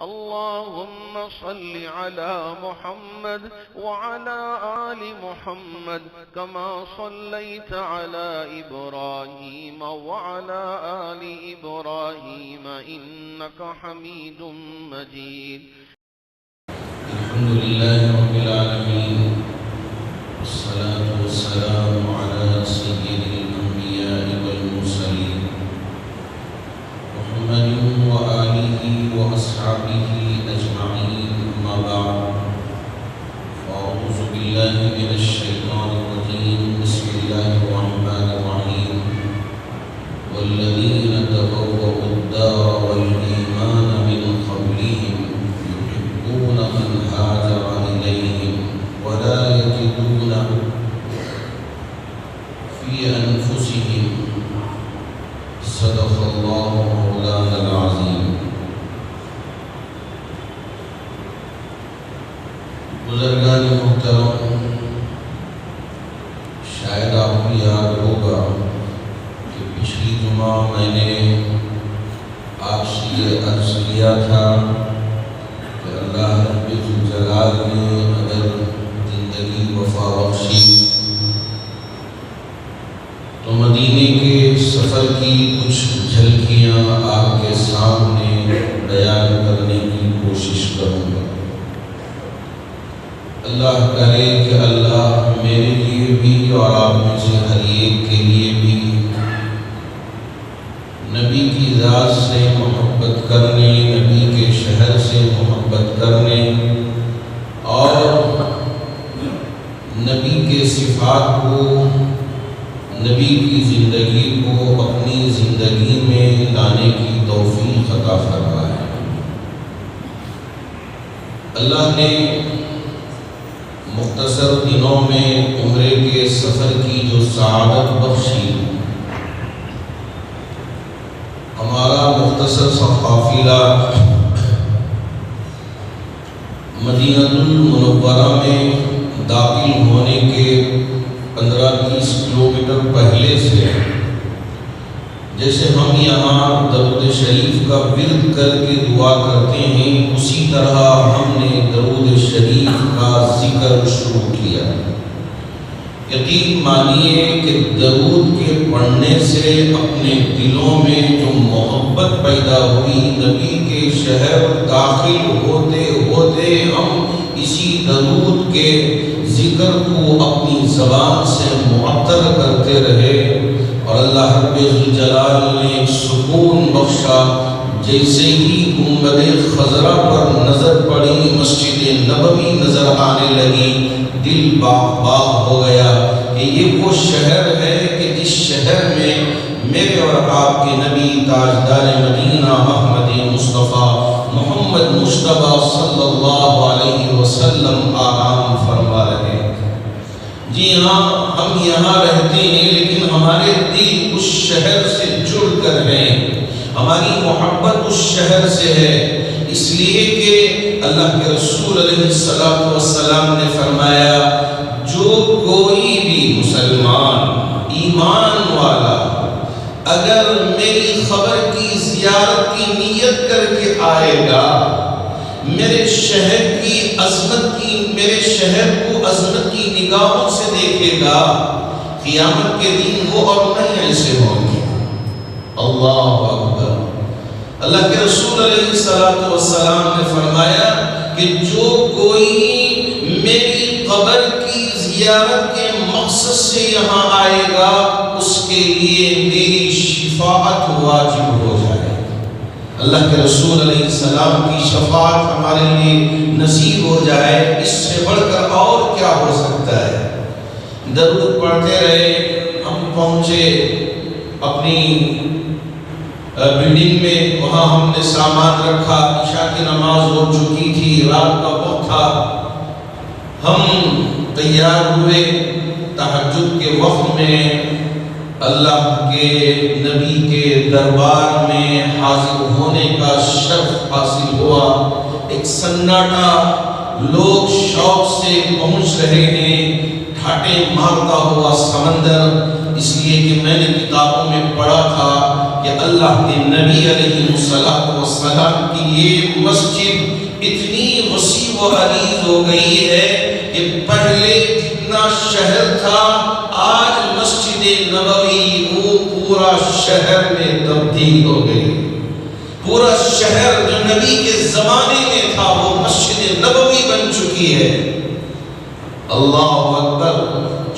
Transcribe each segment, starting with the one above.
اللهم صل على محمد وعلى آل محمد كما صليت على إبراهيم وعلى آل إبراهيم إنك حميد مجيد. الحمد لله رب العالمين، والصلاة والسلام على سيد الأنبياء والمرسلين محمد وآله وأصحابه أجمعين، أما بعد، فأعوذ بالله من الشيطان الرجيم. بسم الله الرحمن الرحيم. والذين تبوأوا الدار والإيمان من قبلهم يحبون من هاجر إليهم ولا يجدون في أنفسهم. صدق الله مولانا العظيم. بزرگان محترم، شاید آپ کو یاد ہوگا کہ پچھلی جمعہ میں نے آپ سے یہ عرض کیا تھا کہ اللہ رب الجلال نے اگر زندگی وفا بخشی تو مدینے کے سفر کی کچھ جھلکیاں آپ کے سامنے بیان کرنے کی کوشش کروں گا۔ اللہ کرے کہ اللہ میرے لیے بھی اور آپ میں سے ہر ایک کے لیے بھی نبی کی ذات سے محبت کرنے، نبی کے شہر سے محبت کرنے اور نبی کے صفات کو، نبی کی زندگی کو اپنی زندگی میں لانے کی توفیق عطا فرمائے۔ اللہ نے مختصر دنوں میں عمرے کے سفر کی جو سعادت بخشی، ہمارا مختصر سا قافلہ مدینہ المنورہ میں داخل ہونے کے 15-20 کلومیٹر پہلے سے جیسے ہم یہاں درود شریف کا ورد کر کے دعا کرتے ہیں، اسی طرح ہم نے درود شریف کا ذکر شروع کیا۔ یقین مانیے کہ درود کے پڑھنے سے اپنے دلوں میں جو محبت پیدا ہوئی، نبی کے شہر داخل ہوتے ہوتے ہم اسی درود کے ذکر کو اپنی زبان سے معطر کرتے رہے اور اللہ رب الجلال نے ایک سکون بخشا۔ جیسے ہی گنبد خضرا پر نظر پڑی، مسجد نبوی نظر آنے لگی، دل باغ باغ ہو گیا کہ یہ وہ شہر ہے کہ جس شہر میں میرے اور آپ کے نبی تاجدار مدینہ احمد مصطفیٰ محمد مصطفیٰ صلی اللہ علیہ وسلم آرام فرما رہے ہیں۔ جی ہاں، ہم یہاں رہتے ہیں لیکن ہمارے دل اس شہر سے جڑ کر ہیں، ہماری محبت اس شہر سے ہے، اس لیے کہ اللہ کے رسول علیہ السلام نے فرمایا جو کوئی بھی مسلمان ایمان والا اگر میری خبر کی زیارت کی نیت کر کے آئے گا، میرے شہر کی عظمت کی، میرے شہر کو عظمت کی نگاہوں سے دیکھے گا، قیامت کے دن وہ اور نہیں ایسے ہوں گے۔ اللہ اکبر۔ اللہ کے رسول علیہ السلام نے فرمایا کہ جو کوئی میری قبر کی زیارت کے مقصد سے یہاں آئے گا، اس کے لیے میری شفاعت واجب ہو جائے۔ اللہ کے رسول علیہ السلام کی شفاعت ہمارے لیے نصیب ہو جائے، اس سے بڑھ کر اور کیا ہو سکتا ہے۔ درود پڑھتے رہے، ہم پہنچے اپنی بلڈنگ میں، وہاں ہم نے سامان رکھا، عشاء کی نماز ہو چکی تھی، رات کا وقت تھا، ہم تیار ہوئے۔ تہجد کے وقت میں اللہ کے نبی کے دربار میں حاضر ہونے کا شرف حاصل ہوا۔ ایک سناٹا، لوگ شوق سے پہنچ رہے ہیں، ٹھاٹے مارتا ہوا سمندر، اس لیے کہ میں نے کتابوں میں پڑھا تھا کہ اللہ کے نبی علیہ السلام کی یہ مسجد اتنی وسیع و عریض ہو گئی ہے کہ پہلے جتنا شہر تھا آج مسجد نبوی وہ پورا شہر میں تبدیل ہو گئی. پورا شہر جو نبی کے زمانے میں تھا وہ مسجد نبوی بن چکی ہے. اللہ اکبر.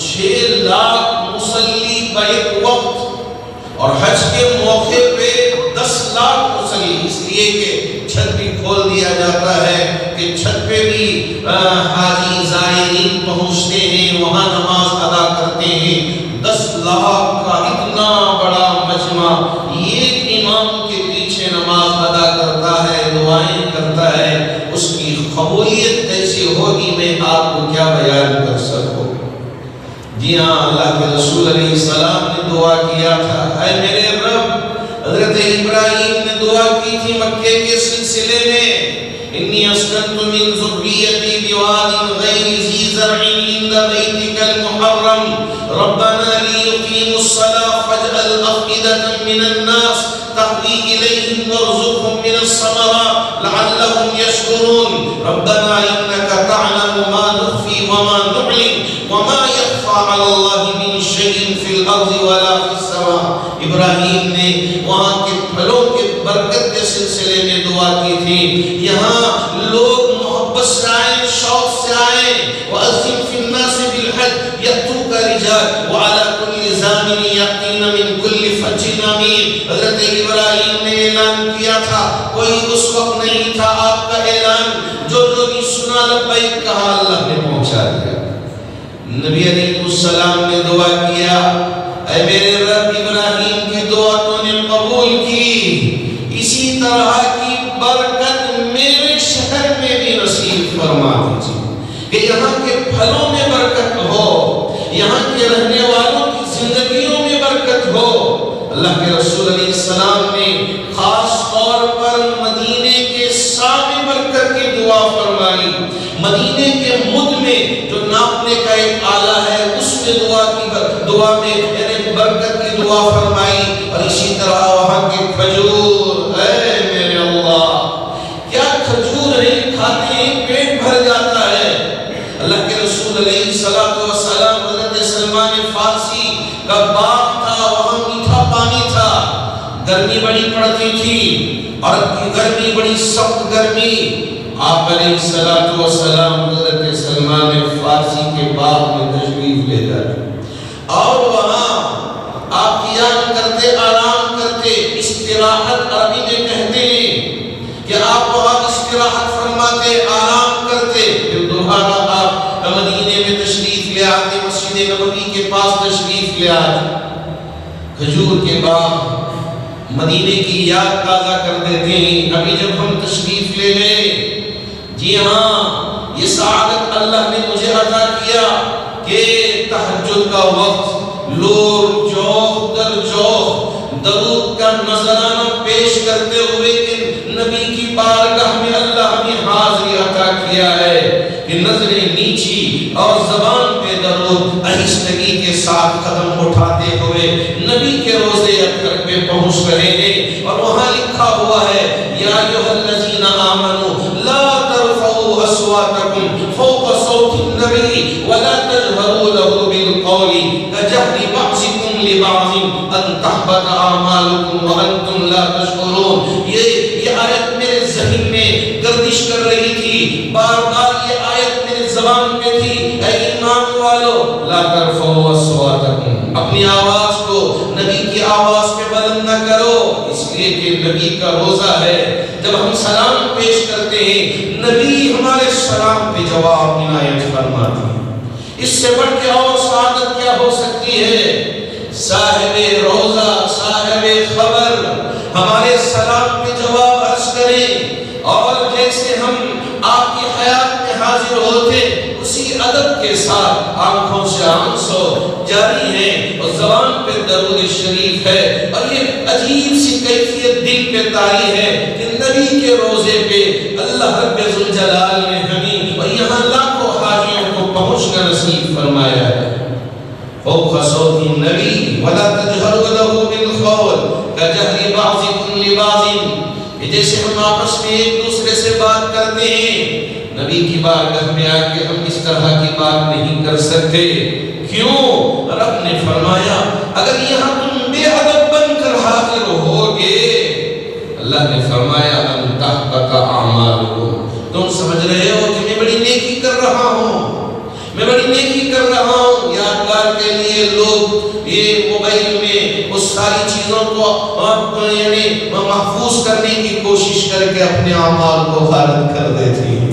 6 لاکھ مصلی بیک وقت اور حج کے موقع پہ 10 لاکھ مصلی، اس لیے کہ چھت بھی کھول دیا جاتا ہے کہ چھت پہ بھی حاجی زائرین پہنچتے ہیں، وہاں نماز ادا کرتے ہیں. 10 لاکھ کا اتنا بڑا مجمع ایک امام کے پیچھے نماز ادا کرتا ہے، دعائیں کرتا ہے. اس کی قبولیت کیسی ہوگی میں آپ کو کیا بیان کر سکوں. جی ہاں، اللہ کے رسول علیہ السلام نے دعا کیا تھا، اے میرے رب. حضرت ابراہیم نے دعا کی تھی مکے کے سلسلے میں، انی اسکنت من ذریتی بواد غیر ذی زرع عند بیتک المحرم ربنا لیقیموا الصلاة فاجعل افئدة من الناس تهوی الیہم وارزقهم من الثمرات لعلهم یشکرون ربنا انک تعلم ما نخفی وما نعلن وما يخفى على الله من شيء في الارض ولا في السماء. ابراہیم نے وہاں کے پھلوں کے برکت کے سلسلے میں دعا کی تھی. یہاں لوگ محبت سے آئیں، شوق سے آئیں. وَأَذِّن فِي النَّاسِ بِالْحَجِّ يَأْتُوكَ رِجَالًا وَعَلَى كُلِّ ضَامِرٍ يَأْتِينَ مِنْ كُلِّ فَجٍّ عَمِيقٍ. حضرت ابراہیم نے اعلان کیا تھا، کوئی اس وقت نہیں تھا آپ کا اعلان، جو نے سنا لبیک کہا اللہ نے پہنچا دیا. نبی علیہ السلام نے دعا کیا، اے میرے رب ابراہیم کی دعا تو نے قبول کی، اسی طرح کی برکت میرے شہر میں بھی نصیب فرما دیجیے کہ یہاں کے پھلوں میں برکت ہو، یہاں کے رہنے والوں کی زندگیوں میں برکت ہو. اللہ کے رسول علیہ السلام نے خاص طور پر مدینے کے سامنے برکت کی دعا فرمائی. مدینے کے مد میں جو ناپنے کا ایک آلہ ہے اس میں دعا میں یعنی برکت کی دعا فرمائی. اور اسی طرح وہاں کے کھجور، اے میرے اللہ کیا کھجور ہیں، کھاتے ہیں پیٹ بھر جاتا ہے. اللہ کے رسول علیہ السلام حضرت سلمان فارسی کا باغ تھا، وہاں میٹھا پانی تھا. گرمی بڑی پڑتی تھی اور گرمی بڑی سخت گرمی. آپ علیہ السلام حضرت سلمان فارسی کے باغ میں تشریف لے جاتے اور وہاں آپ قیام کرتے، آرام کرتے. استراحت عربی میں کہتے ہیں کہ آپ وہاں استراحت فرماتے، آرام کرتے. پھر دوبارہ آپ مدینے میں تشریف لے آتے، مسجد نبوی کے پاس تشریف لے آتے. کھجور کے باغ مدینے کی یاد تازہ کر دیتے ہیں. ابھی جب ہم تشریف لے گئے، جی ہاں یہ سعادت اللہ نے مجھے عطا کیا کہ تہجد کا وقت لوگ چوک در چوک درود کا نذرانہ پیش کرتے ہوئے کہ نبی کی بارگاہ میں اللہ نے حاضری عطا کیا ہے کہ نظریں نیچی اور زبان پہ درود آہستگی کے ساتھ قدم اٹھاتے ہوئے نبی کے روضے اطہر پہ پہنچ رہے ہیں. اور وہاں لکھا ہوا ہے، یا ایھا الذین آمنوا لا ترفعوا اصواتکم فوق صوت النبی ولا تجهروا له بالقول كجهر بعضکم لبعض ان تحبط اعمالکم وانتم لا تشعرون. یہ آیت میرے ذہن میں گردش کر رہی تھی، بار بار یہ آیت میرے زبان پہ تھی. اے ایمان والو لا ترفعوا اصواتکم، اپنی آواز کو نبی کی آواز پہ بلند نہ کرو، اس لیے کہ نبی کا روزہ ہے. جب ہم سلام پیش کرتے ہیں نبی ہمارے سلام پہ جواب عنایت فرماتے ہیں. اس سے بڑھ کے اور سعادت کیا ہو سکتی ہے؟ صاحب روزہ، صاحب خبر ہمارے سلام پہ جواب عرض کریں اور جیسے ہم آپ کی حیات میں حاضر ہوتے اسی ادب کے ساتھ آنکھوں سے آنسو جاری ہیں اور زبان پہ درود شریف ہے. اور یہ عجیب سی کیفیت دل پہ طاری ہے کہ نبی کے روزے پہ اللہ رب ذوالجلال نے ہمیں اور یہاں لاکھوں حاجیوں کو پہنچنا نصیب فرمایا ہے. فوق صوت النبی ولا تجهروا له بالقول كجهر بعضكم لبعض، جیسے ہم آپس میں ایک دوسرے سے بات کرتے ہیں، نبی کی بارگاہ میں آ کے ہم اس طرح کی بات نہیں کر سکتے۔ کیوں؟ رب نے فرمایا اگر یہاں تم بے ادب بن کر حاضر ہوگے، اللہ نے فرمایا ان تحبط اعمالکم، تم سمجھ رہے ہو کہ میں بڑی نیکی کر رہا ہوں، میں بڑی نیکی کر رہا ہوں، یادگار کے لیے لوگ یہ موبائل میں اس ساری چیزوں کو یعنی محفوظ کرنے کی کوشش کر کے اپنے اعمال کو غارت کر دیتے ہیں۔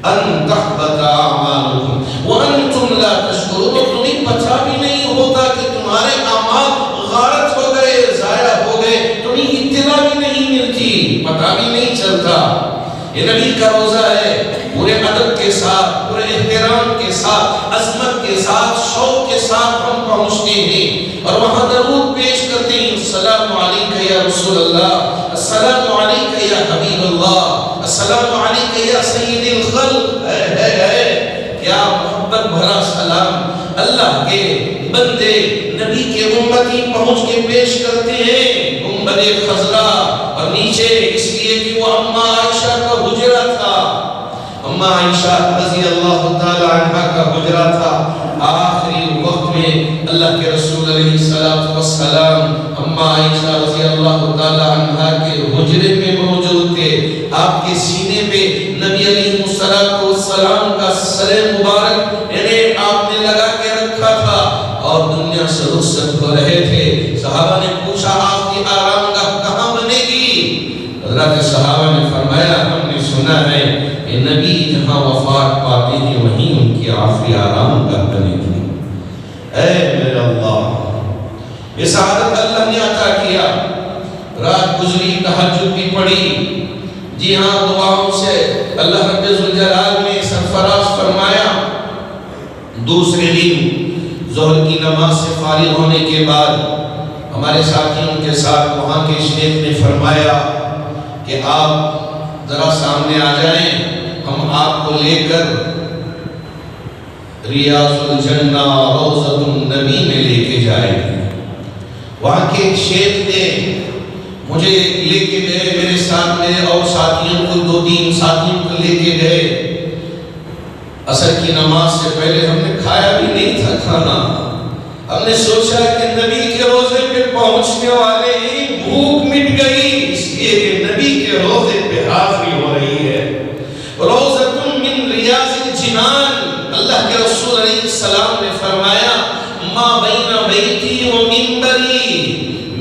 ان تحبط اعمالکم وانتم لا تشعرون، تمہیں پتہ بھی نہیں ہوتا کہ تمہارے اعمال غارت ہو گئے، ضائع ہو گئے، تمہیں اطلاع بھی نہیں ملتی، پتہ بھی نہیں چلتا۔ یہ نبی کا روزہ ہے، پورے ادب کے ساتھ، پورے احترام کے ساتھ، عظمت کے ساتھ، شوق کے ساتھ ہم پہنچتے ہیں اور وہاں درود پیش کرتے ہیں، السلام علیکہ یا رسول اللہ، السلام علیکہ یا حبیب اللہ، السلام علیکہ یا سید الخلق۔ کیا محبت بھرا سلام اللہ کے بندے نبی کے امتی پہنچ کے پیش کرتے ہیں۔ گنبد خضرا اور نیچے اس لیے کہ وہ اماں عائشہ کا حجرہ تھا، اماں عائشہ رضی اللہ تعالی عنہ کا حجرہ تھا۔ آخری وقت میں اللہ کے رسول علیہ السلام اماں عائشہ رضی اللہ تعالی عنہ کے حجرے میں موجود تھے، آپ کے سینے پہ نبی علیہ السلام کا سر مبارک یعنی آپ نے لگا کے رکھا تھا اور دنیا سے رخصت ہو رہے تھے۔ صحابہ نے پوچھا آپ کی آرام گاہ کہاں بنے گی؟ حضرت صحابہ نے فرمایا ہم نے سنا ہے کہ نبی جہاں وفات پاتے ہیں وہیں ان کی آخری آرام گاہ بنے گی۔ اے میرے اللہ، یہ سعادت اللہ نے عطا کیا۔ رات گزری، تہجد بھی پڑھی، جی ہاں دعاؤں سے اللہ رب ذوالجلال نے سرفراز فرمایا۔ دوسرے دن ظہر کی نماز سے فارغ ہونے کے بعد ہمارے ساتھیوں کے ساتھ وہاں کے شیخ نے فرمایا کہ آپ ذرا سامنے آ جائیں، ہم آپ کو لے کر ریاض الجنہ روضۃ النبی میں لے کے جائیں گے۔ وہاں کے ایک شیخ نے مجھے لے کے گئے، میرے ساتھ میرے اور ساتھیوں کو، 2-3 ساتھیوں کو لے کے گئے۔ عصر کی نماز سے پہلے ہم نے کھایا بھی نہیں تھا کھانا، ہم نے سوچا کہ نبی کے روزے پہ پہنچنے والے ہی بھوک مٹ گئی، اس لیے کہ نبی کے روزے پہ حاضری ہو رہی ہے۔ روضۃ من ریاض الجنان، اللہ کے رسول علیہ السلام نے فرمایا ما بین بیتی و منبری،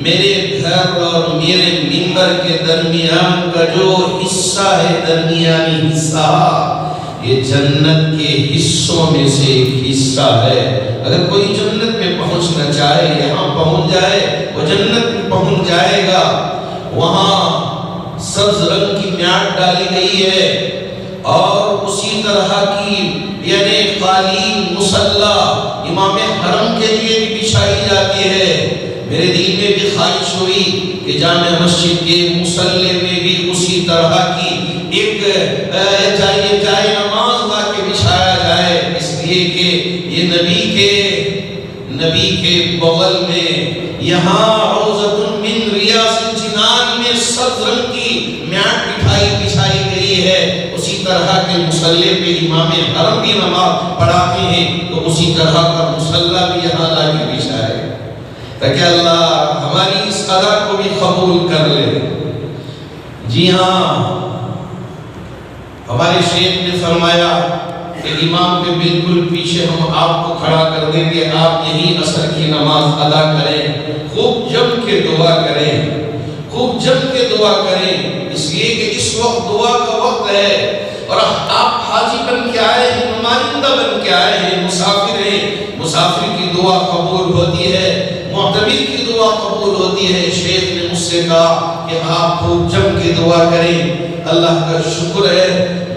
میرے گھر اور میرے منبر کے درمیان کا جو حصہ ہے، درمیانی حصہ، یہ جنت کے حصوں میں سے ایک حصہ ہے۔ اگر کوئی جنت میں پہنچنا چاہے، یہاں پہنچ جائے، وہ جنت میں پہنچ جائے گا۔ وہاں سبز رنگ کی میات ڈالی گئی ہے اور اسی طرح کی یعنی قالین مصلی امام حرم کے لیے بھی بچھائی جاتی ہے۔ میرے دل میں بھی خواہش ہوئی کہ جامع مسجد کے مصلی میں بھی اسی طرح کی ایک جائے نماز لا کے بچھایا جائے، اس لیے کہ یہ نبی کے بغل میں یہاں روضۃ من ریاض الجنان میں سبز رنگ کی میات بچھائی گئی ہے۔ اسی طرح کے مصلی پہ امام حرم بھی نماز پڑھاتے ہیں، تو اسی طرح کا مصلی بھی یہاں لا کے بچھائے تاکہ اللہ ہماری اس ادا کو بھی قبول کر لے۔ جی ہاں، ہمارے شیخ نے فرمایا کہ امام کے بالکل پیچھے ہم آپ کو کھڑا کر دیں گے، آپ یہی عصر کی نماز ادا کریں، خوب جم کے دعا کریں، خوب جم کے دعا کریں، اس لیے کہ اس وقت دعا کا وقت ہے اور آپ حاجی بن کے آئے ہیں، نمائندہ بن کے آئے ہیں، مسافر ہیں، مسافر کی دعا قبول ہوتی ہے، معتمر کی دعا قبول ہوتی ہے۔ شیخ نے مجھ سے کہا کہ آپ خوب جم کے دعا کریں۔ اللہ کا شکر ہے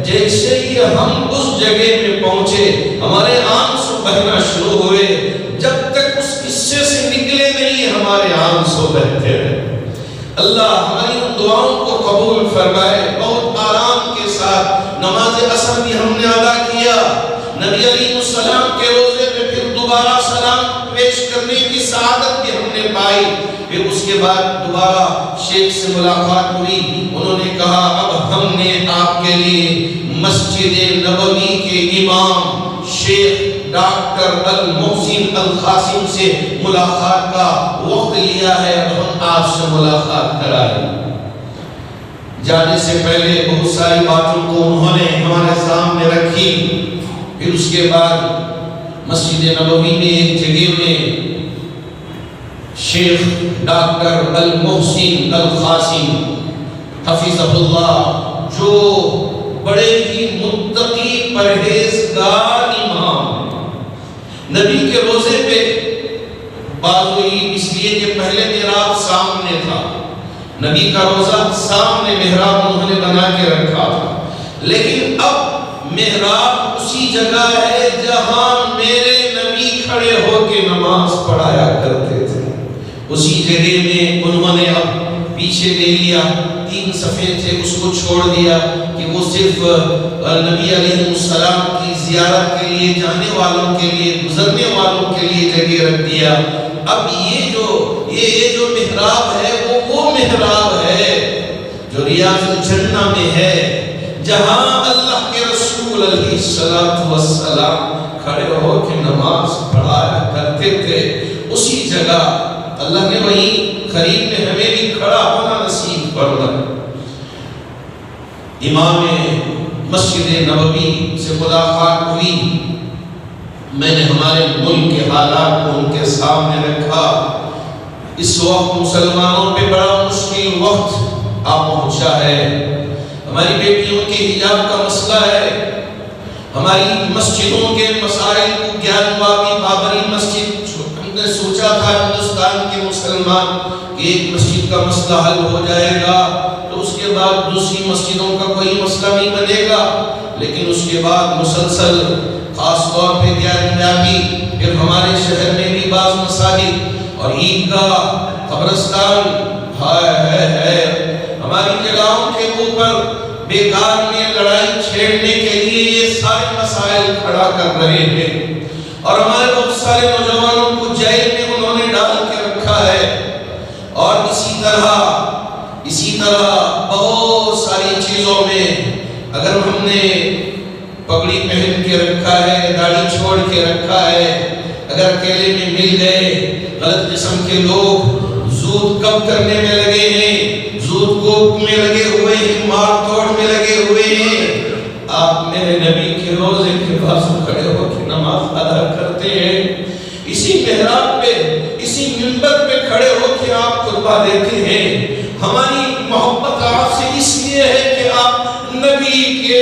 جیسے ہی ہم اس جگہ میں پہنچے ہمارے آنسو بہنا شروع ہوئے، جب تک اس قصے سے نکلے نہیں ہمارے آنسو بہتے رہے۔ اللہ ہماری ان دعاؤں کو قبول فرمائے۔ بہت آرام کے ساتھ نماز عصر بھی ہم نے ادا کیا، نبی علیہ السلام کے روزے پہ پھر دوبارہ سلام پیش کرنے کی سعادت بھی ہم نے پائی۔ پھر اس کے بعد دوبارہ شیخ سے ملاقات ہوئی، انہوں نے کہا اب ہم نے آپ کے لیے مسجد نبوی کے امام شیخ ڈاکٹر المحسن القاسم سے ملاقات کا وقت لیا ہے، اب ہم آپ سے ملاقات کرائیں۔ جانے سے پہلے بہت ساری باتوں کو انہوں نے ہمارے سامنے رکھی۔ پھر اس کے بعد مسجد نبوی میں ایک جگہ میں شیخ ڈاکٹر المحسن القاسم حفظہ اللہ، جو بڑے ہی متقی پرہیزگار امام، نبی کے روزے پہ بات ہوئی اس لیے کہ پہلے محراب سامنے تھا، نبی کا روزہ سامنے محراب انہوں نے بنا کے رکھا تھا، لیکن اب محراب اسی جگہ ہے جہاں میرے نبی کھڑے ہو کے نماز پڑھایا کرتے تھے، اسی جگہ میں انہوں نے اب پیچھے لے لیا، 3 صفحے تھے اس کو چھوڑ دیا کہ وہ صرف نبی علیہ السلام کی زیارت کے لیے جانے والوں کے لیے گزرنے والوں کے لیے جگہ رکھ دیا۔ اب یہ جو محراب ہے وہ محراب ہے جو ریاض الجنہ میں ہے، جہاں اللہ کے رسول علیہ السلام کھڑے ہو کے نماز پڑھایا کرتے تھے، اسی جگہ اللہ نے وہیں قریب میں ہمیں بھی کھڑا ہونا نصیب فرمائے۔ امام مسجد نبوی سے ملاقات ہوئی، میں نے ہمارے ملک کے حالات کو ان کے سامنے رکھا۔ اس وقت مسلمانوں پہ بڑا مشکل وقت آ پہنچا ہے، ہماری بیٹیوں کے حجاب کا مسئلہ ہے، ہماری مسجدوں کے مسائل کو گیان واپی بابری مسجد، ہم نے سوچا تھا ہندوستان کے مسلمان کہ ایک مسجد کا مسئلہ حل ہو جائے گا تو اس کے بعد دوسری مسجدوں کا کوئی مسئلہ نہیں بنے گا، لیکن اس کے بعد مسلسل خاص طور پہ گیان واپی، پھر ہمارے شہر میں بھی بعض مساجد اور عیدگاہ، قبرستان ہے ہماری جگہوں کے اوپر بیکار میں لڑائی چھیڑنے کے لیے یہ سارے مسائل کھڑا کر رہے ہیں، اور ہمارے بہت سارے نوجوانوں کو جیل میں انہوں نے ڈال کے رکھا ہے، اور اسی طرح بہت ساری چیزوں میں اگر ہم نے پگڑی پہن کے رکھا ہے، داڑھی چھوڑ کے رکھا ہے، اگر اکیلے میں مل گئے غلط قسم کے لوگ زود کم کرنے میں لگے ہیں، زود کوپ میں لگے ہوئے ہیں، مار توڑ میں لگے ہوئے ہیں، آپ میرے نبی کے روزے کے بازو کھڑے ہو کے نماز ادا کرتے ہیں، اسی محراب پہ اسی منبر پہ کھڑے ہو کے آپ خطبہ دیتے ہیں۔ ہماری محبت آپ سے اس لیے ہے کہ آپ نبی کے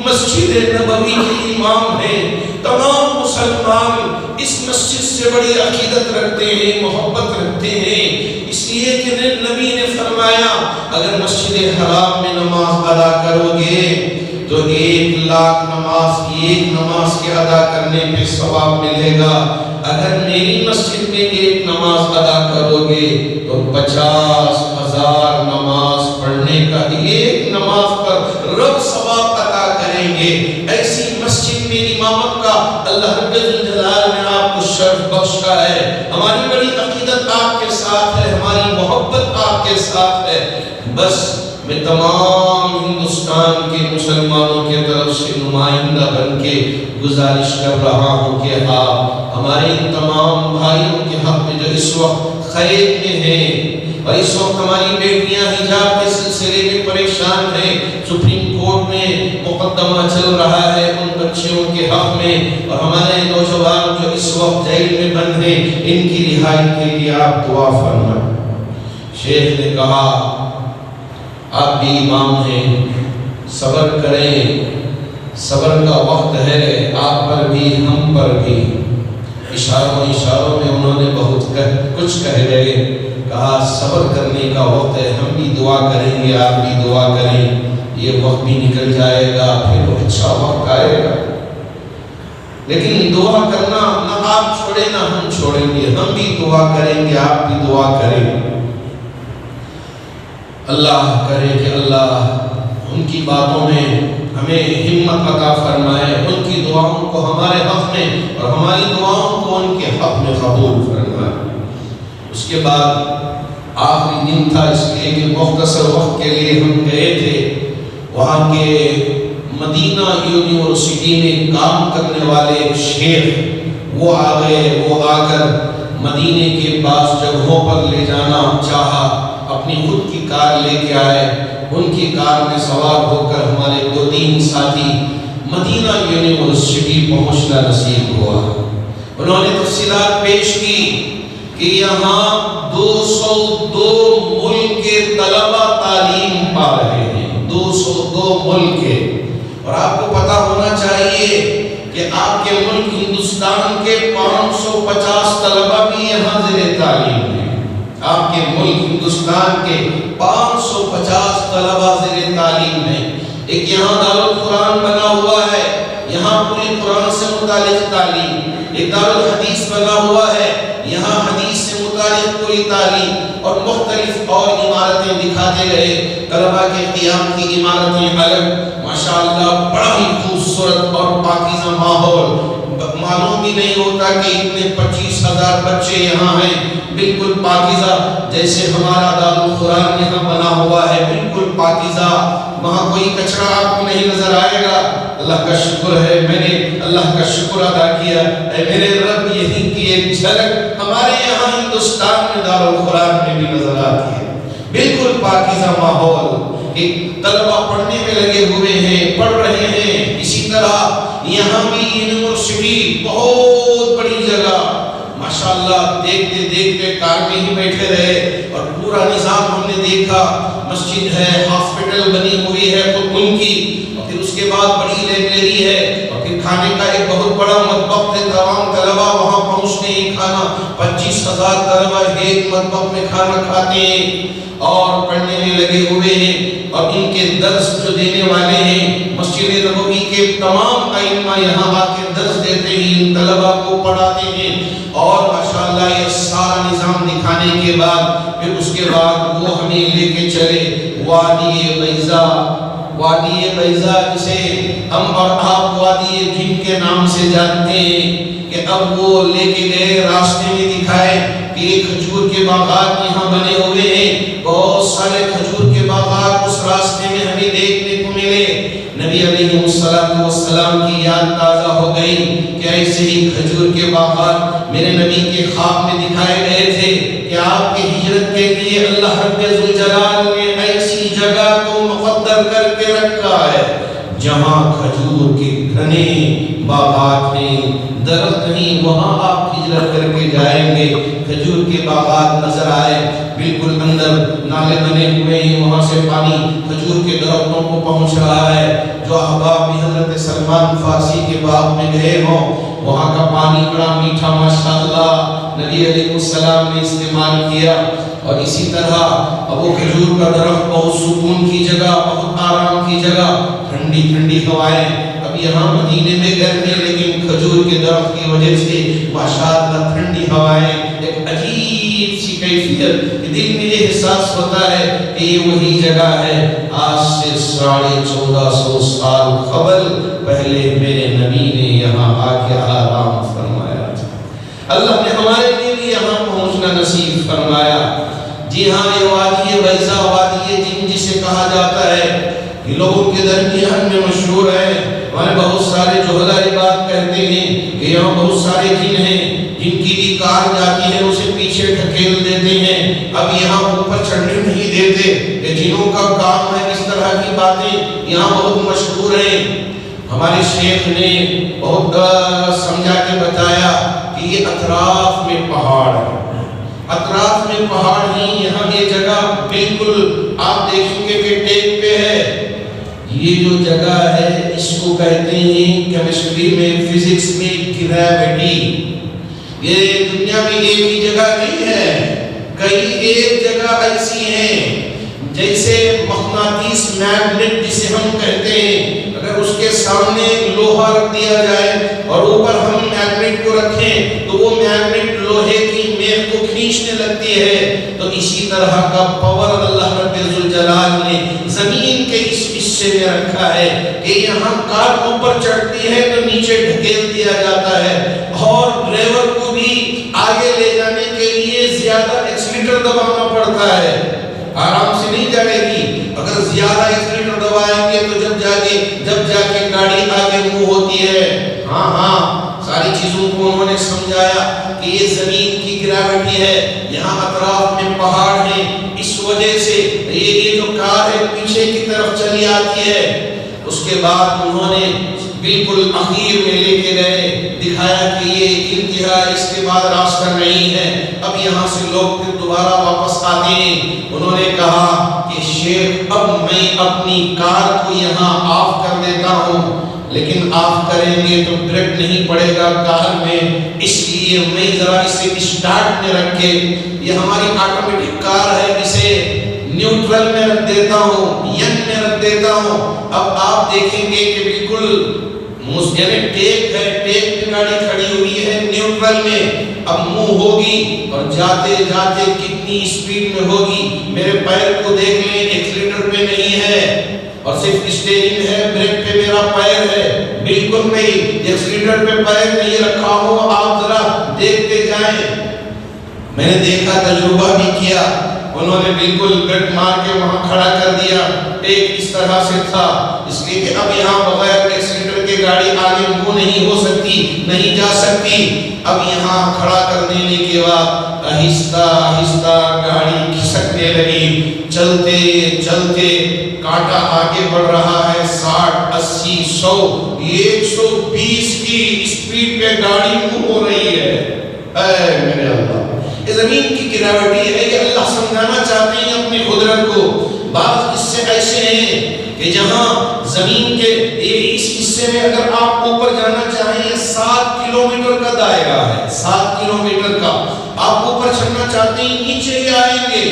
مسجد نبوی کے امام ہیں، تمام مسلمان اس مسجد سے بڑی عقیدت رکھتے ہیں، محبت رکھتے ہیں، اس لیے کہ نبی نے فرمایا اگر مسجد حرام میں نماز ادا کرو گے تو 1,00,000 نماز ایک نماز کے ادا کرنے پہ ثواب ملے گا، اگر میری مسجد میں ایک نماز ادا کرو گے تو 50,000 نماز پڑھنے کا ایک نماز پر رب ثواب عطا کریں گے۔ ایسی مسجد میں امامت کا اللہ رب الجلال نے آپ کو شرف بخشا ہے، ہماری بڑی عقیدت آپ کے ساتھ ہے، ہماری محبت آپ کے ساتھ ہے۔ بس میں تمام ہندوستان کے مسلمانوں کے طرف سے نمائندہ بن کے گزارش کر رہا ہوں کہ آپ ہمارے تمام بھائیوں کے حق میں جو اس وقت قید میں ہیں اور اس وقت ہماری بیٹیاں حجاب کے سلسلے میں پریشان ہیں، سپریم کورٹ میں مقدمہ چل رہا ہے ان بچیوں کے حق میں، اور ہمارے نوجوان جو اس وقت جیل میں بند ہیں ان کی رہائی کے لیے آپ دعا فرمائیں۔ شیخ نے کہا آپ بھی امام ہیں، صبر کریں، صبر کا وقت ہے آپ پر بھی ہم پر بھی۔ اشاروں میں انہوں نے بہت کچھ کہہ گئے، کہا صبر کرنے کا وقت ہے، ہم بھی دعا کریں گے، آپ بھی دعا کریں، یہ وقت بھی نکل جائے گا، پھر اچھا وقت آئے گا، لیکن دعا کرنا نہ آپ چھوڑیں نہ ہم چھوڑیں گے، ہم بھی دعا کریں گے، آپ بھی دعا کریں۔ اللہ کرے کہ اللہ ان کی باتوں میں ہمیں ہمت عطا فرمائے، ان کی دعا دعاؤں کو ہمارے حق میں اور ہماری دعاؤں کو ان کے حق میں قبول فرمائے۔ اس کے بعد آخری دن تھا، اس لیے کہ مختصر وقت کے لیے ہم گئے تھے۔ وہاں کے مدینہ یونیورسٹی میں کام کرنے والے ایک شیخ وہ آ گئے، وہ آ کر مدینے کے بعض جگہوں پر لے جانا چاہا، اپنی خود کی کار لے کے آئے۔ ان کی کار میں سوار ہو کر ہمارے 2-3 ساتھی مدینہ یونیورسٹی پہنچنا نصیب ہوا۔ انہوں نے تفصیلات پیش کی کہ یہاں 202 ملک کے طلبہ تعلیم پا رہے ہیں، 202 ملک کے۔ اور آپ کو پتہ ہونا چاہیے کہ آپ کے ملک ہندوستان کے 550 طلبہ بھی یہاں زیر تعلیم ہیں۔ آپ کے ملک ہندوستان کے 550 طلبہ زیر تعلیم ہیں۔ ایک یہاں دارالقرآن بنا ہوا ہے، یہاں پوری قرآن سے متعلق تعلیم۔ ایک دارالحدیث بنا ہوا ہے، یہاں حدیث سے متعلق پوری تعلیم اور مختلف اور عمارتیں دکھاتے گئے۔ طلبہ کے قیام کی عمارتیں الگ، ماشاءاللہ بڑا ہی خوبصورت اور پاکیزہ ماحول۔ معلوم بھی نہیں ہوتا کہ اتنے 25,000 بچے یہاں ہیں، بالکل پاکیزہ، جیسے ہمارا دارالقرآن یہاں بنا ہوا ہے، بالکل پاکیزہ۔ وہاں کوئی کچرا آپ کو نہیں نظر آئے گا۔ اللہ کا شکر ہے، میں نے اللہ کا شکر ادا کیا، اے میرے رب یہی کی ایک جھلک ہمارے یہاں ہندوستان میں دارالقرآن میں بھی نظر آتی ہے۔ بالکل پاکیزہ ماحول، ایک طلبہ پڑھنے میں لگے ہوئے ہیں، پڑھ رہے ہیں۔ اسی طرح یہاں بھی یونیورسٹی بہت بڑی جگہ، ماشاءاللہ دیکھتے دیکھتے کار میں ہی بیٹھے رہے اور پورا نظام ہم نے دیکھا۔ مسجد ہے، ہاسپٹل بنی ہوئی ہے خود ان کی، اور پھر اس کے بعد بڑی لائبریری ہے، اور پھر کھانے کا ایک بہت بڑا مطبخ ہے۔ تمام طلبہ وہاں پہنچتے ہیں، کھانا 25,000 طلبہ ایک مطبخ میں کھانا کھاتے ہیں اور پڑھنے میں لگے ہوئے ہیں۔ اور ان کے درس جو دینے والے ہیں، مسجد نبوی کے تمام ائمہ یہاں آ کے درس دیتے ہیں، ان طلبہ کو پڑھاتے ہیں۔ اور ماشاءاللہ یہ سارا نظام دکھانے کے بعد پھر اس کے بعد وہ ہمیں لے کے چلے وادی بیضا۔ وادی بیضا جسے ہم اور آپ وادی جن کے نام سے جانتے ہیں، کہ اب وہ لے کے گئے، راستے میں دکھائے کہ یہ کھجور کے باغات یہاں بنے ہوئے ہیں، بہت سارے کھجور کے باغات اس راستے میں ہمیں دیکھنے کو ملے۔ نبی علیہ السلام کی یاد تازہ ہو گئی کہ ایسے ہی کھجور کے باغات میرے نبی کے خواب میں دکھائے گئے تھے کہ آپ کی ہجرت کے لیے اللہ رب ذوالجلال نے ایسی جگہ کو مقدر کر کے رکھا ہے جہاں کھجور کے گھنے باغات ہیں، درخت نہیں، وہاں آپ ہجرت کر کے جائیں گے، کھجور کے باغات نظر آئے، بالکل اندر نالے بنے ہوئے ہیں، وہاں سے پانی کھجور کے درختوں کو پہنچ رہا ہے۔ جو احباب بھی حضرت سلمان فارسی کے باغ میں گئے ہوں، وہاں کا پانی بڑا میٹھا ماشاءاللہ نبی علیہ السلام نے استعمال کیا۔ اور اسی طرح اب وہ کھجور کا درخت بہت سکون کی جگہ، بہت آرام کی جگہ، ٹھنڈی ٹھنڈی ہوائیں۔ اب یہاں مدینے میں گرمی، لیکن کھجور کے درخت کی وجہ سے ماشاءاللہ ٹھنڈی ہوائیں، ایک عجیب سی کیفیت، دل میں یہ احساس ہوتا ہے کہ یہ وہی جگہ ہے آج سے 1450 سال قبل پہلے میرے نبی نے یہاں آ کے آرام فرمایا تھا۔ اللہ نے ہمارے لیے بھی یہاں پہنچنا نصیب فرمایا۔ جی ہاں، یہ وادی بیضا، وادی جن جسے کہا جاتا ہے، یہ لوگوں کے درمیان میں مشہور ہے۔ ہمارے بہت سارے جوہلا یہ بات کہتے ہیں کہ یہاں بہت سارے جن ہیں، جن کی بھی کار جاتی ہے اسے پیچھے ڈھکیل دیتے ہیں، اب یہاں اوپر چڑھنے نہیں دیتے۔ یہ جنوں کا کام ہے، اس طرح کی باتیں یہاں بہت مشہور ہیں۔ ہمارے شیخ نے بہت سمجھا کے بتایا کہ یہ اطراف میں پہاڑ ہے، اطراف میں پہاڑ ہی، یہاں یہ جگہ بالکل آپ دیکھیں گے کہ ٹیک پہ ہے۔ یہ جو جگہ ہے اس کو کہتے ہیں کیمسٹری میں، فزکس میں گریویٹی۔ یہ دنیا میں ایک ہی جگہ نہیں ہے، کئی ایک جگہ ایسی ہیں جیسے مغناطیس، میگنیٹ جسے ہم کہتے ہیں، اگر اس کے سامنے لوہا رکھ دیا جائے اور اور اوپر ہم میگنیٹ کو رکھیں تو وہ میگنیٹ لوہے کی میخ کو کھینچنے لگتی ہے، تو اسی طرح کا پاور اللہ رب ذوالجلال نے زمین کے اس حصے میں رکھا ہے کہ یہاں کار اوپر چڑھتی ہے تو نیچے ڈھکیل دیا جاتا ہے، اور ڈرائیور کو بھی آگے لے جانے کے لیے زیادہ ایکسیلیٹر دبانا پڑتا ہے، آرام سے نہیں جائے گی۔ اگر زیادہ ایکسیلیٹر دبائیں گے تو جب جا کے گاڑی آگے موو ہوتی ہے۔ ہاں ساری چیزوں کو انہوں نے سمجھایا کہ یہ زمین کی گریوٹی ہے، یہاں اطراف میں پہاڑ ہیں، اس وجہ سے یہ جو کار ہے پیچھے کی طرف چلی آتی ہے۔ اس کے بعد انہوں نے بالکل اخیر میں لے کے گئے، دکھایا کہ یہ انتہا، اس کے بعد راستہ نہیں ہے، اب یہاں سے لوگ پھر دوبارہ واپس آتے ہیں۔ انہوں نے کہا کہ شیخ اب میں اپنی کار کو یہاں آف کر دیتا ہوں، لیکن آف کریں گے تو بریک نہیں پڑے گا کار میں، اس لیے میں ذرا اسے اسٹارٹ میں رکھ کے، یہ ہماری آٹومیٹک کار ہے، اسے نیوٹرل میں رکھ دیتا ہوں، ین میں رکھ دیتا ہوں۔ اب آپ دیکھیں گے کہ بالکل یعنی ٹیک ہے، ٹیک پہ گاڑی کھڑی ہوئی ہے نیوٹرل میں، اب منہ ہوگی اور جاتے جاتے کتنی سپیڈ میں ہوگی، میرے پیر کو دیکھ لیں، ایکسیلیٹر پہ نہیں ہے اور صرف اسٹیئرنگ ہے، بریک پہ میرا پیر ہے، بالکل نہیں، ایکسیلیٹر پہ پیر نہیں رکھا ہو، آپ ذرا دیکھتے جائیں۔ میں نے دیکھا، تجربہ بھی کیا، انہوں نے بالکل گٹ مار کے وہاں کھڑا کر دیا، ٹیک اس طرح سے تھا، اس لیے کہ اب یہاں بغیر ایکسیلیٹر کے گاڑی آگے منہ نہیں ہو سکتی، نہیں جا سکتی۔ اب یہاں کھڑا کر دینے کے بعد آہستہ آہستہ گاڑی کھسکنے لگی، چلتے چلتے کانٹا آگے بڑھ رہا ہے، 60 80 100 120 کی سپیڈ پہ گاڑی منہ ہو رہی ہے۔ اے میرے اللہ، یہ زمین کی گریوٹی ہے، یہ اللہ سمجھانا چاہتے ہیں اپنی قدرت کو۔ بعض اس سے ایسے ہیں کہ جہاں زمین کے اس حصے میں اگر آپ اوپر جانا چاہیں، یہ 7 کلومیٹر کا دائرہ ہے، 7 کلومیٹر کا، آپ اوپر چڑھنا چاہتے ہیں نیچے ہی آئیں گے۔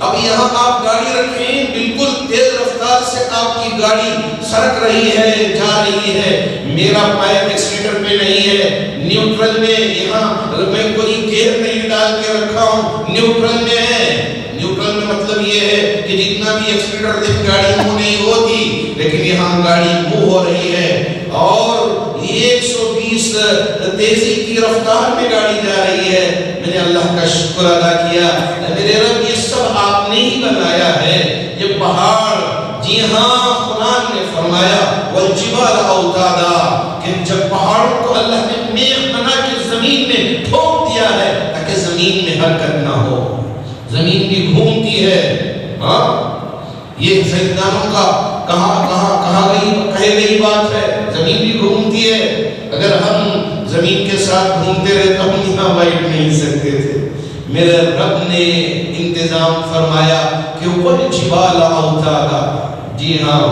اب یہاں آپ گاڑی رکھیں، بالکل تیز رفتار سے آپ کی گاڑی سڑک رہی ہے، جا رہی ہے، میرا پیر ایکسیلیٹر پہ نہیں ہے، نیوٹرل میں، یہاں میں کوئی گیئر نہیں ڈال کے رکھا ہوں، نیوٹرل میں ہے۔ نیوٹرل میں مطلب یہ ہے کہ جتنا بھی ایکسیلیٹر دے گاڑی منہ نہیں ہوتی، لیکن یہاں گاڑی منہ ہو رہی ہے اور 120 تیزی کی رفتار میں گاڑی جا رہی ہے۔ میں نے اللہ کا شکر ادا کیا، میرے رب یہ سب آپ نے ہی بنایا ہے، یہ پہاڑ، جی ہاں خدا نے فرمایا والجبال اوتادا، کہ جب پہاڑوں کو اللہ نے میخ بنا کے زمین میں ٹھوک دیا ہے تاکہ زمین میں حرکت نہ ہو، زمین بھی گھومتی ہے۔ ہاں یہ سائنسدانوں کا کہی گئی بات ہے، زمین بھی گھومتی ہے، اگر ہم زمین کے ساتھ گھومتے رہے تو ہم یہاں بیٹھ نہیں سکتے تھے۔ میرے رب نے انتظام فرمایا کہ والجبال اوتادا، جی ہاں۔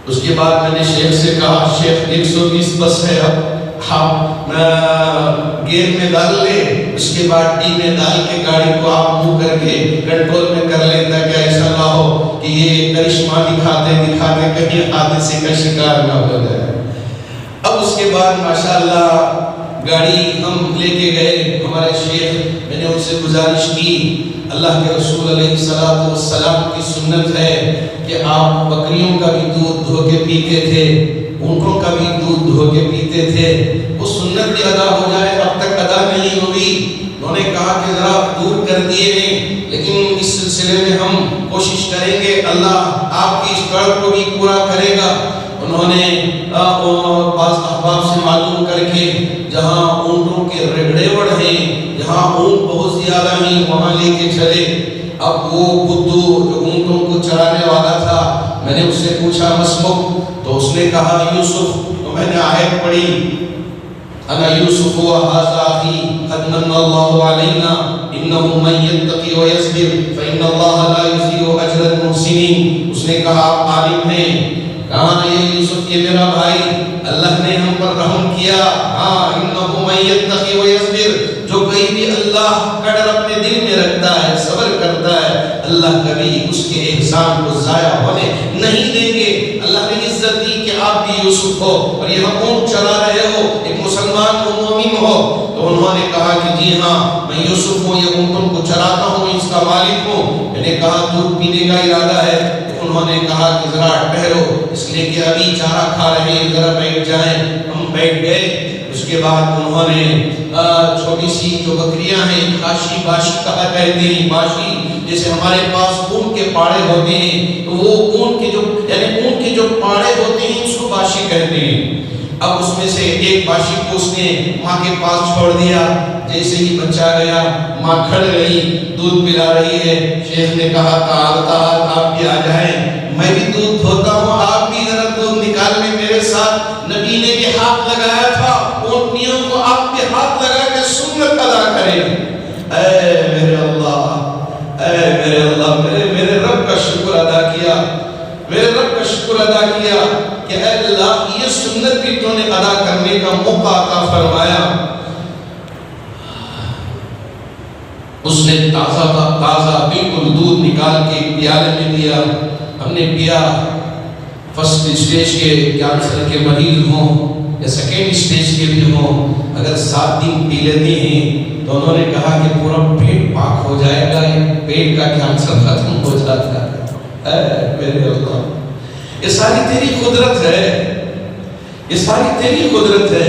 اس کے بعد میں نے شیخ سے کہا، شیخ 120 بس ہے، اب آپ گیئر میں ڈال لے، اس کے بعد ڈی میں ڈال کے گاڑی کو آپ منہ کر کے کنٹرول میں کر لیں تاکہ ایسا نہ ہو کہ یہ کرشمہ دکھاتے دکھاتے کہیں حادثے کا شکار نہ ہو جائے۔ اب اس کے بعد ماشاءاللہ گاڑی ہم لے کے گئے، ہمارے شیخ، میں نے ان سے گزارش کی، اللہ کے رسول علیہ السلام کی سنت ہے کہ آپ بکریوں کا بھی دودھ دھو کے پیتے تھے، اونٹوں کا بھی دودھ دھو کے پیتے تھے، وہ سنت بھی ادا ہو جائے، اب تک ادا نہیں ہوئی۔ انہوں نے کہا کہ ذرا دور کر دیے ہیں، لیکن اس سلسلے میں ہم کوشش کریں گے، اللہ آپ کی اس طرف کو بھی پورا کرے گا۔ انہوں نے بعض احباب سے معلوم کر کے جہاں اونٹوں کے ریگڑیوڑ ہیں، جہاں اونٹ بہت زیادہ ہیں، وہاں لے کے چلے۔ اب وہ بدو جو اونٹوں کو چرانے والا تھا، میں نے اس سے پوچھا مسمک، تو اس نے کہا یوسف، تو میں نے آیت پڑھی، انا یوسف و ھذا اخی قد من اللہ علینا انہ من یتقی و یصبر فإن اللہ لا یضیع اجر المحسنین۔ اس نے کہا آپ عالم ہیں، کہا یہ یوسف یہ میرا بھائی، اللہ نے ہم پر رحم کیا، ہاں انہ من یتقی و یصبر، جو کوئی بھی اللہ کا ڈر اپنے دل میں رکھتا ہے، صبر کرتا ہے، اللہ کبھی اس کے احسان کو ضائع ہونے نہیں دیں گے۔ اللہ نے عزت دی کہ آپ بھی یوسف ہو اور یہاں اونٹ چلا رہے ہو، ایک مسلمان ہو، مومن ہو؟ تو انہوں نے کہا کہ جی ہاں میں یوسف ہوں، یہ اونٹوں کو چلاتا ہوں، اس کا مالک ہوں۔ میں نے کہا دودھ پینے کا ارادہ ہے؟ تو انہوں نے کہا کہ ذرا ٹھہرو، اس لیے کہ ابھی چارہ کھا رہے ہیں، ذرا بیٹھ جائیں۔ ہم بیٹھ گئے۔ اس کے بعد انہوں نے چھوٹی سی جو بکریاں ہیں، خاشی باشی کہا کہتے ہیں، باشی جیسے ہمارے پاس اونٹ کے پاڑے ہوتے ہیں، تو وہ اونٹ کے جو یعنی اونٹ کے جو پاڑے ہوتے ہیں اس کو باشی کہتے ہیں۔ اب اس میں سے ایک باشی کو اس نے ماں کے پاس چھوڑ دیا۔ جیسے ہی بچہ گیا، ماں کھڑ گئی، دودھ پلا رہی ہے۔ شیخ نے کہا تعال آپ بھی آ جائیں، میں بھی دودھ دھوتا ہوں، آپ بھی ذرا دودھ نکال لیں میرے ساتھ۔ نبی نے بھی ہاتھ لگایا تھا، اونٹنیوں کو آپ بھی ہاتھ لگا کے سنت ادا کریں۔ اے میرے اللہ، اے میرے اللہ، میرے رب کا شکر ادا کیا، میرے رب کا شکر ادا کیا کہ اے اللہ یہ سنت بھی تو نے ادا کرنے کا موقع عطا فرمایا۔ اس نے تازہ بالکل دودھ نکال کے پیالے میں دیا، ہم نے پیا۔ فرسٹ اسٹیج کے کینسر کے مریض ہوں یا سیکنڈ اسٹیج کے بھی ہوں، اگر 7 دن پی لیتے ہیں تو انہوں نے کہا کہ پورا پیٹ پاک ہو جائے گا، پیٹ کا کینسر ختم ہو جاتا ہے۔ اے میرے اللہ، یہ ساری تیری قدرت ہے، یہ ساری تیری قدرت ہے۔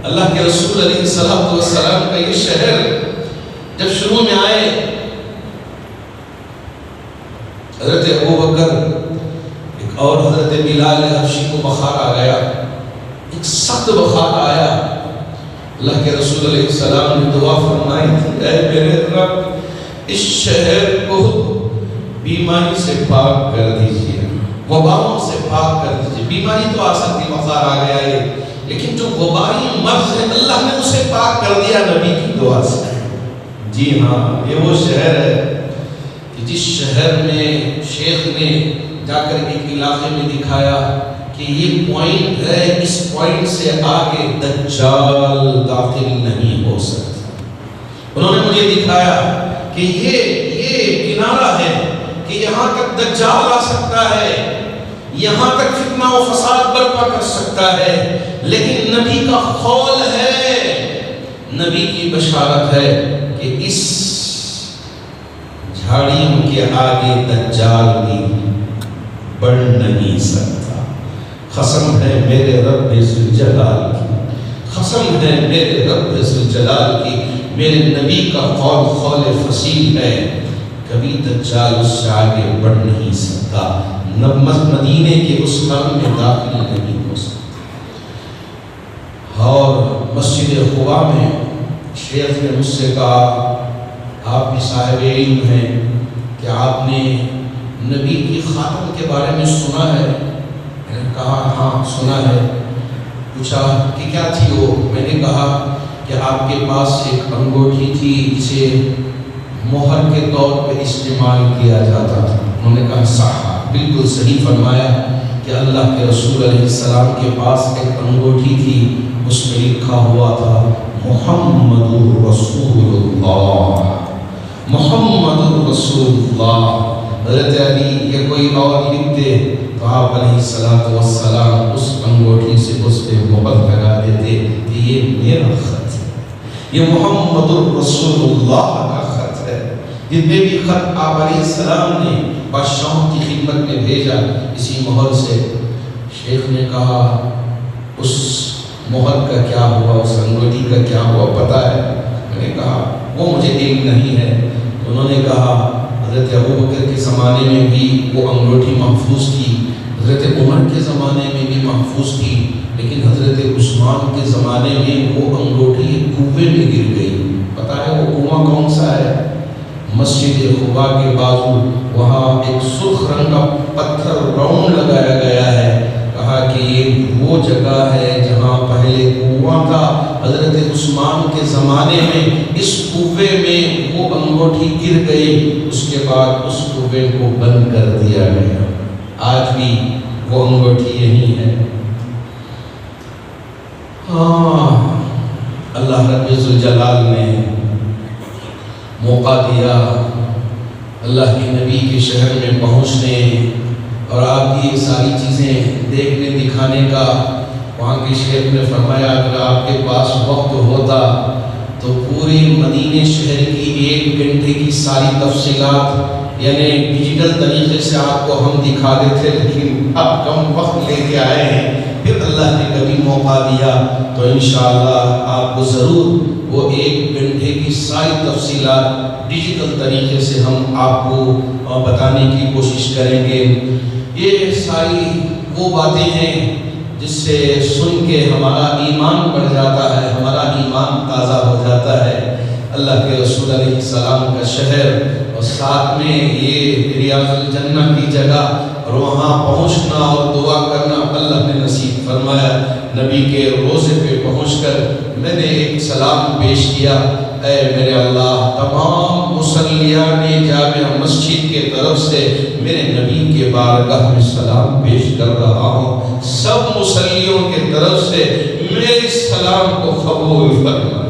اللہ کے رسول علیہ السلام کا یہ شہر جب شروع میں آئے، حضرت ابوبکر ایک اور حضرت بلال حبشی کو بخار آ گیا، ایک سخت بخار آیا۔ اللہ کے رسول علیہ السلام نے دعا فرمائی تھی، اے میرے رب اس شہر کو بیماری سے پاک کر دیجیے، وباؤں سے پاک کر دیجیے۔ بیماری تو آ سکتی، بخار آ گیا ہے، لیکن جو وبائی مرض ہے اللہ نے اسے پاک کر دیا نبی کی دعا سے۔ جی ہاں، یہ وہ شہر ہے کہ جس شہر میں شیخ نے جا کر ایک علاقے میں دکھایا کہ یہ پوائنٹ ہے، اس پوائنٹ سے آگے دجال داخل نہیں ہو سکتا۔ انہوں نے مجھے دکھایا کہ یہ کنارہ ہے کہ یہاں تک دجال آ سکتا ہے، یہاں تک فتنہ و فساد برپا کر سکتا ہے، لیکن نبی کا قول ہے، نبی کی بشارت ہے کہ اس جھاڑیوں کے آگے دجال بھی بڑھ نہیں سکتا۔ قسم ہے میرے رب ذوالجلال کی، قسم ہے میرے رب ذوالجلال کی، میرے نبی کا قول فصیح ہے، کبھی دجال اس سے آگے بڑھ نہیں سکتا، مدینے کے اس قرن میں داخل نہیں ہو سکتا۔ اور مسجد قباء میں شیخ نے مجھ سے کہا، آپ بھی صاحب علم ہیں، کہ آپ نے نبی کی خاتم کے بارے میں سنا ہے؟ میں نے کہا ہاں سنا ہے۔ پوچھا کہ کیا تھی وہ؟ میں نے کہا کہ آپ کے پاس ایک انگوٹھی تھی جسے مہر کے طور پہ استعمال کیا جاتا تھا۔ انہوں نے کہا صح، بالکل صحیح فرمایا کہ اللہ کے رسول علیہ السلام کے پاس ایک انگوٹھی تھی، اس میں لکھا ہوا تھا محمد رسول اللہ، محمد رسول اللہ۔ حضرت علی یہ کوئی اور لکھتے تو آپ علیہ السلام اس انگوٹھی سے اس پہ مہر لگا دیتے کہ یہ میرا خط ہے، یہ محمد رسول اللہ کا خط ہے۔ جتنے بھی خط آپ علیہ السلام نے بادشاہوں کی خدمت میں بھیجا اسی مہر سے۔ شیخ نے کہا اس مہر کا کیا ہوا، اس انگوٹھی کا کیا ہوا پتہ ہے؟ میں نے کہا وہ مجھے علم نہیں ہے۔ انہوں نے کہا حضرت ابوبکر کے زمانے میں بھی وہ انگوٹھی محفوظ تھی، حضرت عمر کے زمانے میں بھی محفوظ تھی، لیکن حضرت عثمان کے زمانے میں وہ انگوٹھی کنویں میں گر گئی۔ پتہ ہے وہ کنواں کون سا ہے؟ مسجد قباء کے بازو، وہاں ایک سرخ رنگ کا پتھر راؤنڈ لگایا گیا ہے۔ کہا کہ یہ وہ جگہ ہے جہاں پہلے کنواں تھا، حضرت عثمان کے زمانے میں اس کنویں میں وہ انگوٹھی گر گئی، اس کے بعد اس کنویں کو بند کر دیا گیا۔ آج بھی وہ انگوٹھی یہی ہے۔ اللہ رب ذوالجلال نے موقع دیا اللہ کے نبی کے شہر میں پہنچنے اور آپ کی یہ ساری چیزیں دیکھنے دکھانے کا وہاں کے شیخ نے فرمایا اگر آپ کے پاس وقت ہوتا تو پورے مدینے شہر کی 1 گھنٹے کی ساری تفصیلات یعنی ڈیجیٹل طریقے سے آپ کو ہم دکھا دیتے، لیکن آپ کم وقت لے کے آئے ہیں، پھر اللہ نے کبھی موقع دیا تو انشاءاللہ آپ کو ضرور وہ 1 گھنٹے کی ساری تفصیلات ڈیجیٹل طریقے سے ہم آپ کو بتانے کی کوشش کریں گے۔ یہ ساری وہ باتیں ہیں جس سے سن کے ہمارا ایمان بڑھ جاتا ہے، ہمارا ایمان تازہ ہو جاتا ہے۔ اللہ کے رسول علیہ السلام کا شہر اور ساتھ میں یہ ریاض الجنہ کی جگہ اور وہاں پہنچنا اور دعا کرنا اللہ نے نصیب فرمایا۔ نبی کے روزے پہ پہنچ کر میں نے ایک سلام پیش کیا، اے میرے اللہ تمام مصلیان جامع مسجد کے طرف سے میرے نبی کے بارگاہ میں سلام پیش کر رہا ہوں، سب مصلیوں کے طرف سے میرے سلام کو قبول فرما۔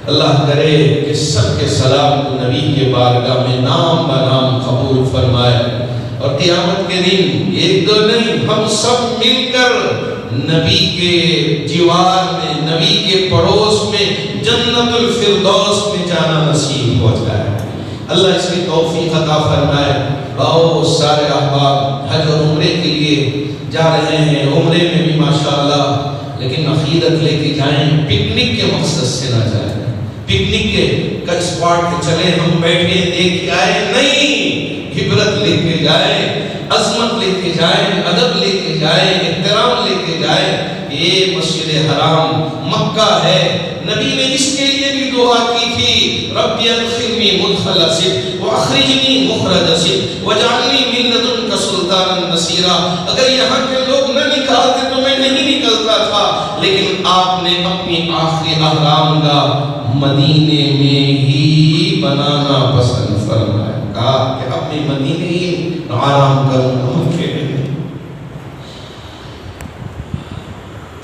اللہ کرے کہ سب کے سلام کو نبی کے بارگاہ میں نام بنام قبول فرمائے، اور قیامت کے دن 1-2 نہیں، ہم سب مل کر نبی کے جوار میں، نبی کے پڑوس میں، جنت الفردوس میں جانا نصیب ہو جائے۔ اللہ اس کی توفیق عطا فرمائے۔ بہت سارے احباب حج اور عمرے کے لیے جا رہے ہیں، عمرے میں بھی ماشاءاللہ، لیکن عقیدت لے کے جائیں، پکنک کے مقصد سے نہ جائیں۔ پکنک کے اسپاٹ پہ چلے ہم بیٹھے دیکھ کے آئے نہیں، عبرت لے کے جائیں، عظمت لے کے جائیں، ادب لے کے جائیں، احترام لے کے جائیں۔ یہ مسجد حرام مکہ ہے، نبی نے اس کے لیے بھی دعا کی تھی، رب ادخلنی مدخل صدق واخرجنی مخرج صدق واجعلنی من لدنک سلطانا نصیرا۔ اگر یہاں کے لوگ نہ نکالتے تو میں نہیں نکلتا تھا، لیکن آپ نے اپنی آخری احرام گاہ مدینے میں ہی بنانا پسند فرمایا، کہا کہ اپنی مدینے ہی آرام کروں۔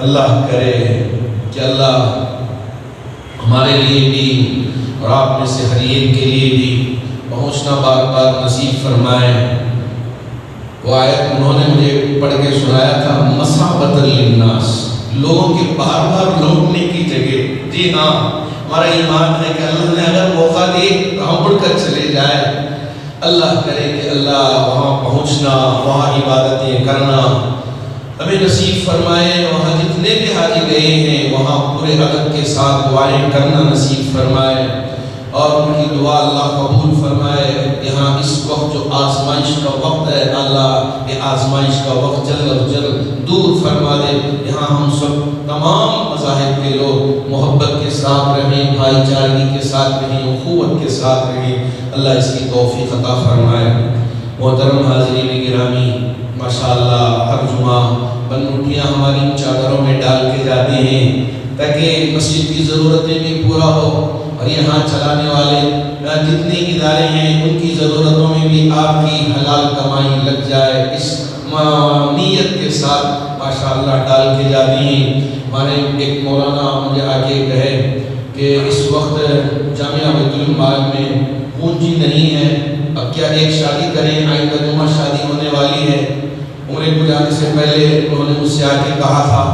اللہ کرے کہ اللہ ہمارے لیے بھی اور آپ میں سے ہر ایک کے لیے بھی پہنچنا بار بار نصیب فرمائے۔ وہ آیت انہوں نے مجھے پڑھ کے سنایا تھا، مسابۃ للناس، لوگوں کے بار بار لوٹنے کی جگہ۔ جی ہاں، ہمارا ایمان ہے کہ اللہ نے اگر موقع دی تو ہم اڑ کر چلے جائیں۔ اللہ کرے کہ اللہ وہاں پہنچنا، وہاں عبادتیں کرنا ہمیں نصیب فرمائے، وہاں جتنے بھی حاجی گئے ہیں وہاں پورے ادب کے ساتھ دعائیں کرنا نصیب فرمائے، اور ان کی دعا اللہ قبول فرمائے۔ یہاں اس وقت جو آزمائش کا وقت ہے، اللہ یہ آزمائش کا وقت جلد از جلد دور فرما دے۔ یہاں ہم سب تمام مذاہب کے لوگ محبت کے ساتھ رہیں، بھائی چارگی کے ساتھ رہیں، اخوت کے ساتھ رہیں۔ اللہ اس کی توفیق عطا فرمائے۔ محترم حاضرین گرامی، ماشاءاللہ ہر جمعہ بنوٹیاں ہماری چادروں میں ڈال کے جاتے ہیں تاکہ مسجد کی ضرورتیں بھی پورا ہو، اور یہاں چلانے والے جتنے ادارے ہیں ان کی ضرورتوں میں بھی آپ کی حلال کمائی لگ جائے، اس نیت کے ساتھ ماشاءاللہ ڈال کے جاتی ہیں۔ ہمارے ایک مولانا مجھے آگے کہے کہ اس وقت جامعہ بیت المال میں پونجی نہیں ہے، اب کیا ایک شادی کریں، آئندہ جمعہ شادی ہونے والی ہے۔ عمرے کو جانے سے پہلے انہوں نے مجھ سے آ کے کہا تھا،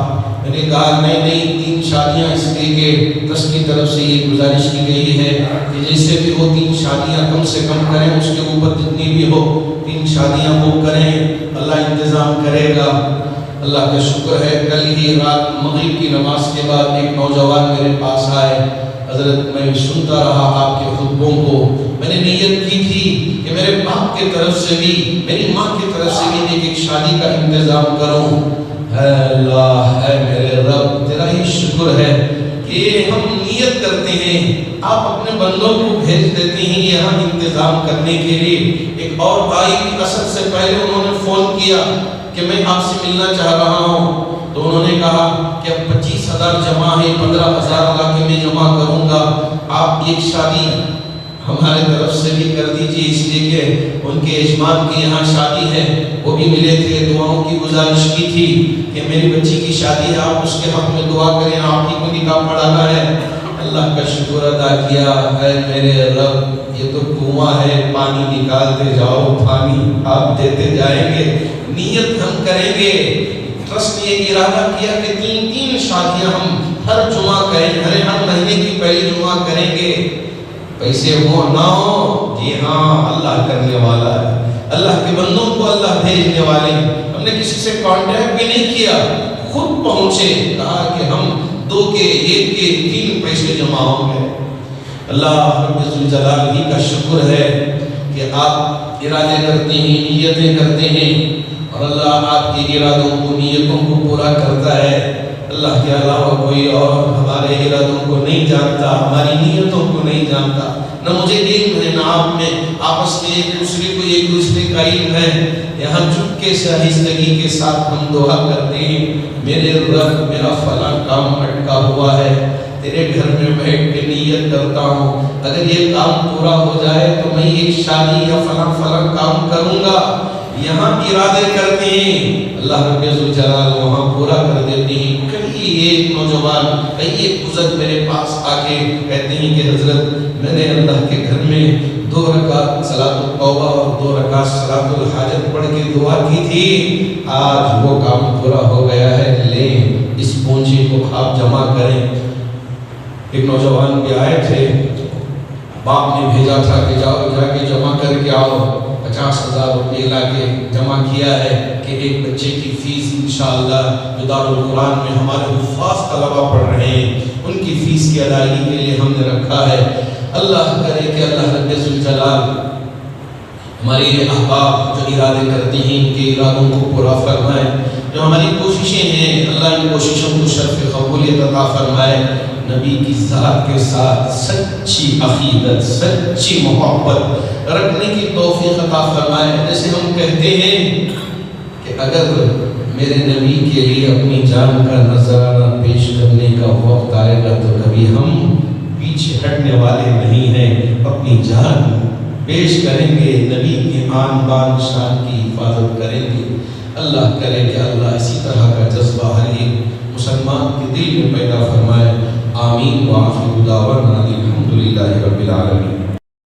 میں نے کہا نہیں 3 شادیاں، اس لیے کہ ٹرسٹ کی طرف سے یہ گزارش کی گئی ہے کہ جیسے بھی ہو 3 شادیاں کم سے کم کریں، اس کے اوپر جتنی بھی ہو 3 شادیاں بک کریں، اللہ انتظام کرے گا۔ اللہ کا شکر ہے، کل ہی رات مغرب کی نماز کے بعد ایک نوجوان میرے پاس آئے، حضرت میں سنتا رہا آپ کے خطبوں کو، میں نے نیت کی تھی کہ میرے باپ کی طرف سے بھی، میری ماں کی طرف سے بھی ایک شادی کا انتظام کروں۔ اے اللہ، اے میرے رب، تیرا ہی شکر ہے کہ ہم نیت کرتے ہیں، آپ اپنے بندوں کو بھیج دیتے ہیں یہاں انتظام کرنے کے لیے۔ ایک اور بھائی اثر سے پہلے انہوں نے فون کیا کہ میں آپ سے ملنا چاہ رہا ہوں، تو انہوں نے کہا کہ اب 25,000 جمع ہے، 15,000 علاقے میں جمع کروں گا، آپ ایک شادی ہمارے طرف سے بھی کر دیجئے، اس لیے کہ ان کے اجمان کی یہاں شادی ہے، وہ بھی ملے تھے، دعاؤں کی گزارش کی تھی کہ میری بچی کی شادی ہے، آپ اس کے حق میں دعا کریں، آپ ہی کو نکاح پڑھانا ہے۔ اللہ کا شکر ادا کیا، اے میرے رب یہ تو کنواں ہے، پانی نکالتے جاؤ، پانی آپ دیتے جائیں گے، نیت ہم کریں گے۔ ٹرسٹ نے یہ ارادہ کیا کہ 3 شادیاں ہم ہر جمعہ کریں، ہر مہینے کی پہلی جمعہ کریں گے، پیسے ہو نہ ہو، جی ہاں اللہ کرنے والا ہے، اللہ کے بندوں کو اللہ بھیجنے والے۔ ہم نے کسی سے کانٹیکٹ بھی نہیں کیا، خود پہنچے، کہا کہ ہم 2 کے 1 کے 3 پیسے جمع ہوں گے۔ اللہ رب الجلال ہی کا شکر ہے کہ آپ ارادے کرتے ہیں، نیتیں کرتے ہیں، اور اللہ آپ کے ارادوں کو، نیتوں کو پورا کرتا ہے۔ اللہ کے علاوہ کوئی اور ہمارے ارادوں کو نہیں جانتا، ہماری نیتوں کو نہیں جانتا، نہ مجھے علم ہے نہ آپ میں، آپس میں ایک دوسرے کا علم ہے۔ یہاں چپ کے شائستگی کے ساتھ ہم دعا کرتے ہیں، میرے رب میرا فلاں کام اٹکا ہوا ہے، تیرے گھر میں بیٹھ کے نیت کرتا ہوں، اگر یہ کام پورا ہو جائے تو میں ایک شادی یا فلاں کام کروں گا۔ یہاں ارادے کرتے ہیں، اللہ رب الجلال وہاں پورا کر دیتے ہیں۔ کئی ایک نوجوان، کئی ایک بزرگ میرے پاس آ کے کہتے ہیں کہ حضرت میں نے اللہ کے گھر میں 2 رکعت صلاۃ التوبہ اور 2 رکعت صلاۃ الحاجت پڑھ کے دعا کی تھی، آج وہ کام پورا ہو گیا ہے، لیں اس پونجی کو آپ جمع کریں۔ ایک نوجوان بھی آئے تھے، باپ نے بھیجا تھا کہ جاؤ جا کے جمع کر کے آؤ، 50,000 روپے لا کے جمع کیا ہے کہ ایک بچے کی فیس انشاءاللہ جو دارالقرآن میں ہمارے حفاظ طلبہ پڑھ رہے ہیں ان کی فیس کی ادائیگی کے لیے ہم نے رکھا ہے۔ اللہ کرے کہ اللہ رب الجلال ہمارے احباب جو ارادے کرتے ہیں ان کے ارادوں کو پورا فرمائے، جو ہماری کوششیں ہیں اللہ ان کوششوں کو شرف قبولیت عطا فرمائے، نبی کی ذات کے ساتھ سچی عقیدت، سچی محبت رکھنے کی توفیق عطا فرمائے۔ جیسے ہم کہتے ہیں کہ اگر میرے نبی کے لیے اپنی جان کا نذرانہ پیش کرنے کا وقت آئے گا تو کبھی ہم پیچھے ہٹنے والے نہیں ہیں، اپنی جان پیش کریں گے، نبی کے آن بان شان کی حفاظت کریں گے۔ اللہ کرے کہ اللہ اسی طرح کا جذبہ ہر ایک مسلمان کے دل میں پیدا فرمائے۔ آمین وآخر دعوانا الحمدللہ رب العالمین۔